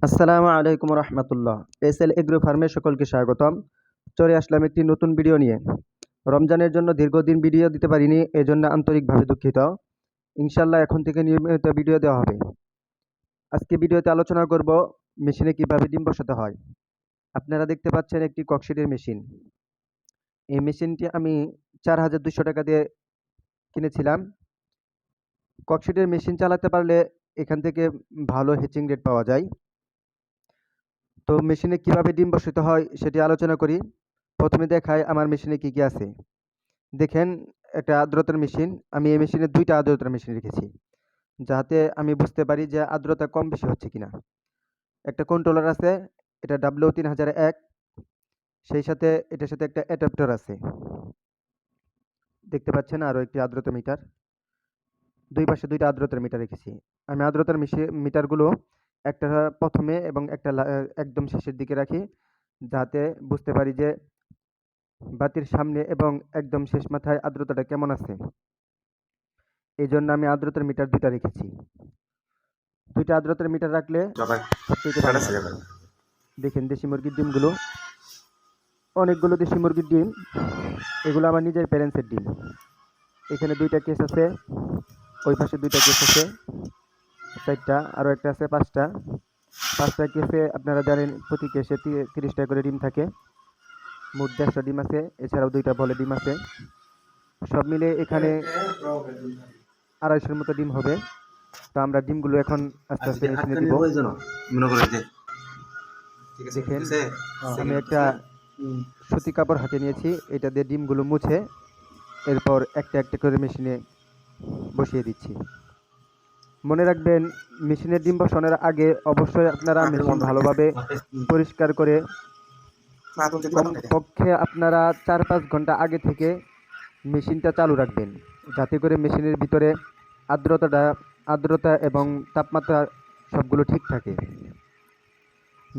আসসালামু আলাইকুম রহমতুল্লাহ। SL agro ফার্মে সকলকে স্বাগতম। চলে আসলাম একটি নতুন ভিডিও নিয়ে। রমজানের জন্য দীর্ঘদিন ভিডিও দিতে পারিনি, এজন্য আন্তরিকভাবে দুঃখিত। ইনশাল্লাহ এখন থেকে নিয়মিত ভিডিও দেওয়া হবে। আজকে ভিডিওতে আলোচনা করব মেশিনে কিভাবে ডিম বসাতে হয়। আপনারা দেখতে পাচ্ছেন একটি ককশিটের মেশিন। এই মেশিনটি আমি 4200 টাকা দিয়ে কিনেছিলাম। ককশিটের মেশিন চালাতে পারলে এখান থেকে ভালো হ্যাচিং রেট পাওয়া যায়। তো মেশিনে কিভাবে ডিম বসাতে হয় সেটি আলোচনা করি। প্রথমে দেখাই আমার মেশিনে কি কি আছে। দেখেন, একটা আর্দ্রতার মেশিন। আমি এই মেশিনে দুইটা আর্দ্রতার মেশিন রেখেছি, যাতে আমি বুঝতে পারি যে আর্দ্রতা কম বেশি হচ্ছে কিনা। একটা কন্ট্রোলার আছে, এটা W3001। সেই সাথে এটার সাথে একটা অ্যাডাপ্টার আছে, দেখতে পাচ্ছেন। আরও একটি আর্দ্রতা মিটার। দুই পাশে দুইটা আর্দ্রতার মিটার রেখেছি। আমি আর্দ্রতার মিটারগুলো একটা প্রথমে এবং একটা একদম শেষের দিকে রাখি, যাতে বুঝতে পারি যে বাতির সামনে এবং একদম শেষ মাথায় আর্দ্রতাটা কেমন আছে। এই জন্য আমি আর্দ্রতার মিটার দুইটা রেখেছি। দুইটা আর্দ্রতার মিটার রাখলে সবচেয়ে ভালো হয়। দেখেন দেশি মুরগির ডিমগুলো, অনেকগুলো দেশি মুরগির ডিম। এগুলো আমার নিজের প্যারেন্টসের ডিম। এখানে দুইটা কেস আছে, ওই পাশে দুইটা কেস আছে, 4টা, আরও একটা আছে 5টা। 5টা কেসে আপনারা জানেন প্রতি কেসে 30টা করে ডিম থাকে। মোট 150টা ডিম আছে, এছাড়াও দুইটা বলে ডিম আছে। সব মিলে এখানে 250-এর মতো ডিম হবে। তো আমরা ডিমগুলো এখন আস্তে আস্তে মেশিনে দিব। দেখেন, আমি একটা সুতি কাপড় হাতে নিয়েছি, এটা দিয়ে ডিমগুলো মুছে এরপর একটা একটা করে মেশিনে বসিয়ে দিচ্ছি। মনে রাখবেন, মেশিনের ডিম বসানোর আগে অবশ্যই আপনারা মেশিন ভালোভাবে পরিষ্কার করে কমপক্ষে আপনারা 4-5 ঘন্টা আগে থেকে মেশিনটা চালু রাখবেন, যাতে করে মেশিনের ভিতরে আর্দ্রতা এবং তাপমাত্রা সবগুলো ঠিক থাকে।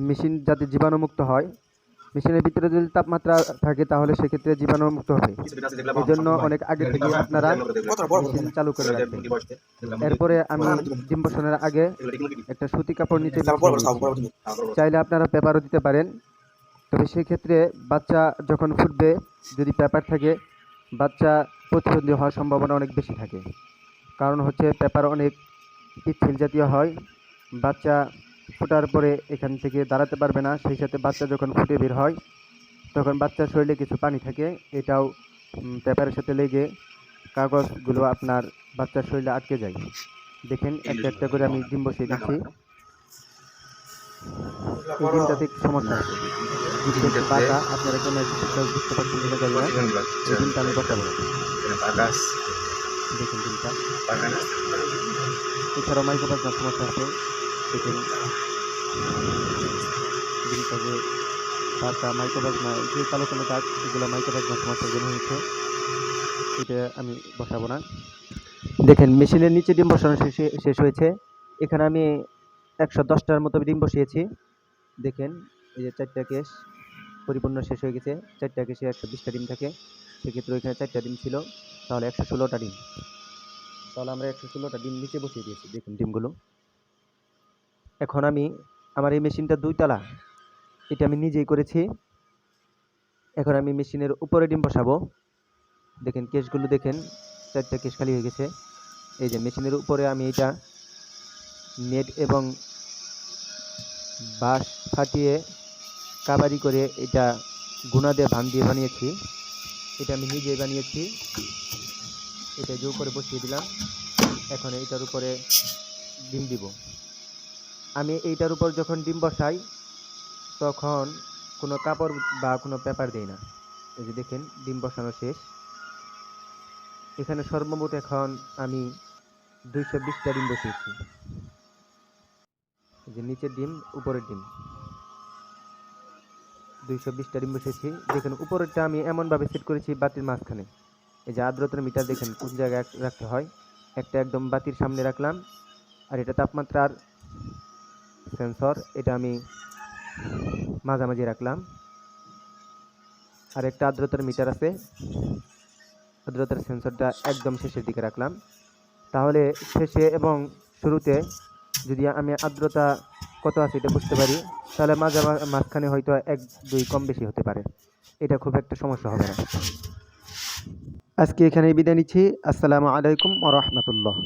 মেশিন যাতে জীবাণুমুক্ত হয়। মেশিনের ভিতরে যদি তাপমাত্রা থাকে তাহলে সেক্ষেত্রে জীবাণুমুক্ত হবে। এই জন্য অনেক আগে থেকে আপনারা মেশিন চালু করে রাখবেন। এরপরে আমি ডিম বসানোর আগে একটা সুতি কাপড় নিচে চাইলে আপনারা পেপারও দিতে পারেন। তবে সেক্ষেত্রে বাচ্চা যখন ফুটবে, যদি পেপার থাকে, বাচ্চা প্রতিবন্ধী হওয়ার সম্ভাবনা অনেক বেশি থাকে। কারণ হচ্ছে পেপার অনেক পিচ্ছিল জাতীয় হয়, বাচ্চা ফোটার পরে এখান থেকে দাঁড়াতে পারবে না। সেই সাথে বাচ্চা যখন ফুটে বের হয় তখন বাচ্চার শরীরে কিছু পানি থাকে, এটাও পেপারের সাথে লেগে কাগজগুলো আপনার বাচ্চার শরীরে আটকে যায়। দেখেন, একটা একটা করে আমি ডিম বসিয়ে দিচ্ছি। এই ডিমটাতে সমস্যা আছে, ডিমটা একটু বাঁকা। আপনারা কেন বুঝতে পারছেন কিনা জানি না। এই ডিমটা আমি বসাবো না। দেখেন ডিমটা, এছাড়াও মাইক্রোবাসনার সমস্যা আছে। দেখেন ডিমটা যে বাঁকা, মাইক্রোবাসনা, এই যে কালো কালো দাগ, এগুলো মাইক্রোবাসনার সমস্যার জন্য হয়েছে। এটা আমি বসাবো না। দেখেন, মেশিনের নিচে ডিম বসানো শেষ হয়েছে। এখানে আমি 110টার মতো ডিম বসিয়েছি। দেখেন, এই যে 4টা কেস পরিপূর্ণ শেষ হয়ে গেছে। 4টা কেসে 120টা ডিম থাকে, সেক্ষেত্রে ওইখানে 4টা ডিম ছিল, তাহলে 116টা ডিম। তাহলে আমরা 116টা ডিম নিচে বসিয়ে দিয়েছি। দেখুন ডিমগুলো। এখন আমি আমার এই মেশিনটা 2 তলা, এটা আমি নিজেই করেছি। এখন আমি মেশিনের উপরে ডিম বসাবো। দেখেন কেসগুলো, দেখেন 4টা কেস খালি হয়ে গেছে। এই যে মেশিনের উপরে আমি এটা নেট এবং বাঁশ ফাটিয়ে কাবারি করে এটা গুনা দিয়ে ভান দিয়ে বানিয়েছি। এটা আমি নিজেই বানিয়েছি। এটা যে উপরে বসিয়ে দিলাম। এখন এইটার উপরে ডিম দিব। আমি এইটার উপর যখন ডিম বসাই তখন কোনো কাপড় বা কোনো পেপার দেই না। এই যে দেখেন ডিম বসানো শেষ। এখানে সর্বমোট এখন আমি 220টা ডিম বসিয়েছি। এই যে নিচের ডিম, উপরের ডিম, 220টা ডিম বসিয়েছি। দেখেন উপরেরটা আমি এমনভাবে সেট করেছি বাতির মাঝখানে। এই যে আর্দ্রতার মিটার দেখেন কোন জায়গায় রাখতে হয়। একটা একদম বাতির সামনে রাখলাম, আর এটা তাপমাত্রার সেন্সর, এটা আমি মাঝামাঝি রাখলাম। আর একটা আর্দ্রতার মিটার আছে, আর্দ্রতার সেন্সরটা একদম শেষের দিকে রাখলাম। তাহলে শেষে এবং শুরুতে যদি আমি আর্দ্রতা কত আছে এটা বুঝতে পারি, তাহলে মাঝখানে হয়তো 1-2 কম বেশি হতে পারে, এটা খুব একটা সমস্যা হবে না। আজকে এখানেই বিদায় নিচ্ছি। আসসালামু আলাইকুম ওয়া রাহমাতুল্লাহ।